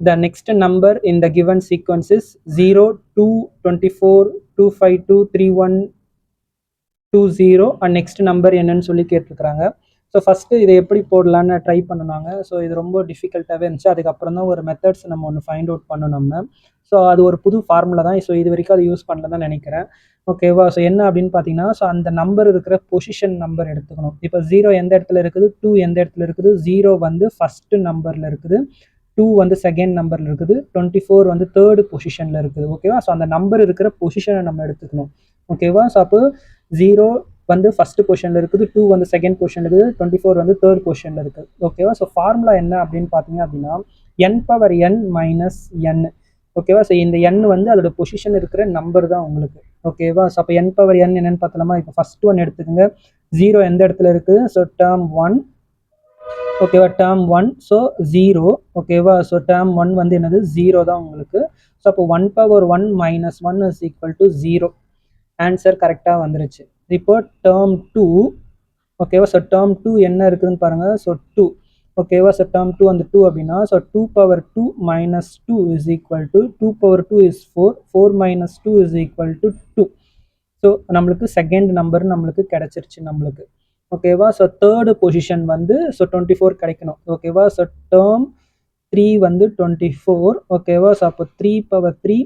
the next number in the given sequence is 0, 2, 24, 252, 31, 20 and next number என்னன்னு சொல்லி கேட்டிருக்கிறாங்க. So first இதை எப்படி போடலான்னு ட்ரை பண்ணுனாங்க. ஸோ இது ரொம்ப டிஃபிகல்ட்டாகவே இருந்துச்சு. அதுக்கப்புறம் தான் ஒரு மெத்தட்ஸ் நம்ம ஒன்று ஃபைண்ட் அவுட் பண்ணோம் நம்ம. ஸோ அது ஒரு புது ஃபார்முலா தான். ஸோ இது வரைக்கும் அது யூஸ் பண்ணல தான் நினைக்கிறேன். ஓகேவா? ஸோ என்ன அப்படின்னு பார்த்தீங்கன்னா, ஸோ அந்த நம்பர் இருக்கிற பொசிஷன் நம்பர் எடுத்துக்கணும். இப்போ 0 எந்த இடத்துல இருக்குது, 2 எந்த இடத்துல இருக்குது, 0 வந்து ஃபஸ்ட்டு நம்பரில் இருக்குது, 2 வந்து செகண்ட் நம்பரில் இருக்குது, 24 வந்து தேர்டு பொசிஷனில் இருக்குது. ஓகேவா? ஸோ அந்த நம்பர் இருக்கிற பொசிஷனை நம்ம எடுத்துக்கணும். ஓகேவா? ஸோ அப்போ 0 வந்து ஃபஸ்ட்டு பொசிஷனில் இருக்குது, 2 வந்து செகண்ட் பொசிஷனில் இருக்குது, 24 வந்து தேர்ட் பொசிஷனில் இருக்குது. ஓகேவா? ஸோ ஃபார்முலா என்ன அப்படின்னு பார்த்தீங்க அப்படின்னா n⁻n - n. ஓகேவா? ஸோ இந்த n வந்து அதோட பொசிஷன் இருக்கிற நம்பர் தான் உங்களுக்கு. ஓகேவா? ஸோ அப்போ n⁻n என்னன்னு பார்த்தலாமா? இப்போ ஃபஸ்ட் ஒன் எடுத்துக்கோங்க. 0 எந்த இடத்துல இருக்குது? So term 1. ஓகேவா? டேர்ம் 1. ஸோ 0. ஓகேவா? ஸோ டேர்ம் 1 வந்து என்னது? 0 தான் உங்களுக்கு. ஸோ அப்போ 1⁻1 - 1 = 0. ஆன்சர் கரெக்டாக வந்துருச்சு. இப்போ டேர்ம் 2. ஓகேவா? ஸோ டேர்ம் 2 என்ன இருக்குதுன்னு பாருங்கள். ஸோ 2. ஓகேவா? ஸோ டேர்ம் 2 வந்து 2 அப்படின்னா, ஸோ 2/2 - 2 = 2/2 is 4. 4 - 2 = 2. ஸோ நம்மளுக்கு செகண்ட் நம்பர் நம்மளுக்கு கிடச்சிருச்சு நம்மளுக்கு. ஓகேவா? ஸோ தேர்டு பொசிஷன் வந்து ஸோ 24 கிடைக்கணும். ஓகேவா? ஸோ டேர்ம் 3 வந்து 24. ஓகேவா? ஸோ அப்போ 3/3 - 3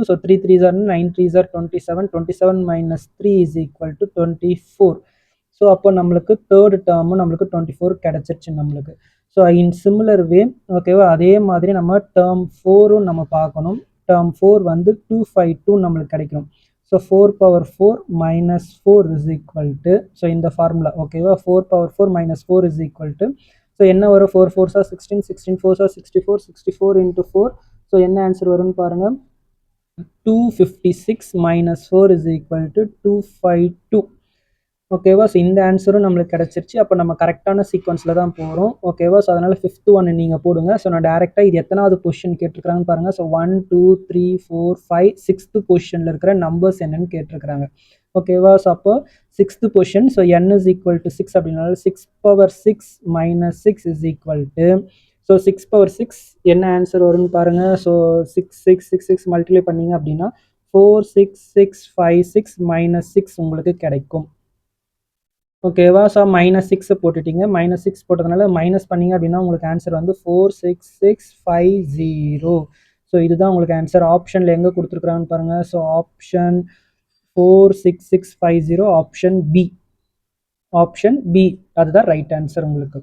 = so 3 3s are 9, 3s are 27. 27 - 3 = 24. So அப்போ நம்மளுக்கு தேர்டு டேர்மும் நம்மளுக்கு 24 கிடச்சிருச்சு நம்மளுக்கு. ஸோ இன் சிமிலர் வே ஓகேவா? அதே மாதிரி நம்ம டேர்ம் 4ம் நம்ம பார்க்கணும். டேர்ம் 4 வந்து 252 நம்மளுக்கு கிடைக்கணும். ஸோ 4/4 - 4 = ஸோ இந்த ஃபார்முலா. ஓகேவா? 4/4 - 4 = ஸோ என்ன வரும்? 4 4s are 16, 16 4s are 64, 64 × 4. So என்ன ஆன்சர் வரும்னு பாருங்கள். 256 - 4 = 252. ஓகேவா? ஸோ இந்த ஆன்சரும் நம்மளுக்கு கிடச்சிருச்சு. அப்போ நம்ம கரெக்டான சீக்வன்ஸில் தான் போகிறோம். ஓகேவா? ஸோ அதனால் 5th ஒன்று நீங்கள் போடுங்க. ஸோ நான் டேரெக்டாக இது எத்தனாவது பொசிஷன் கேட்டிருக்கிறாங்கன்னு பாருங்கள். ஸோ 1 2 3 4 5 6th பொசிஷனில் இருக்கிற நம்பர்ஸ் என்னன்னு கேட்டிருக்கிறாங்க. ஓகேவா? ஸோ அப்போ 6th பொசிஷன். ஸோ n = 6 அப்படின்னால 6/6 - 6 = ஸோ 6/6 என்ன ஆன்சர் வரும்னு பாருங்கள். ஸோ 6 6 6 6 மல்டிப்ளை பண்ணிங்க அப்படின்னா 46656 - 6 உங்களுக்கு கிடைக்கும். ஓகேவா? ஸோ -6 போட்டுட்டீங்க. -6 போட்டதுனால மைனஸ் பண்ணிங்க அப்படின்னா உங்களுக்கு ஆன்சர் வந்து 46650. ஸோ இதுதான் உங்களுக்கு ஆன்சர். ஆப்ஷனில் எங்கே கொடுத்துருக்குறாங்கன்னு பாருங்கள். So option 46650 option B. Option B அதுதான் ரைட் ஆன்சர் உங்களுக்கு.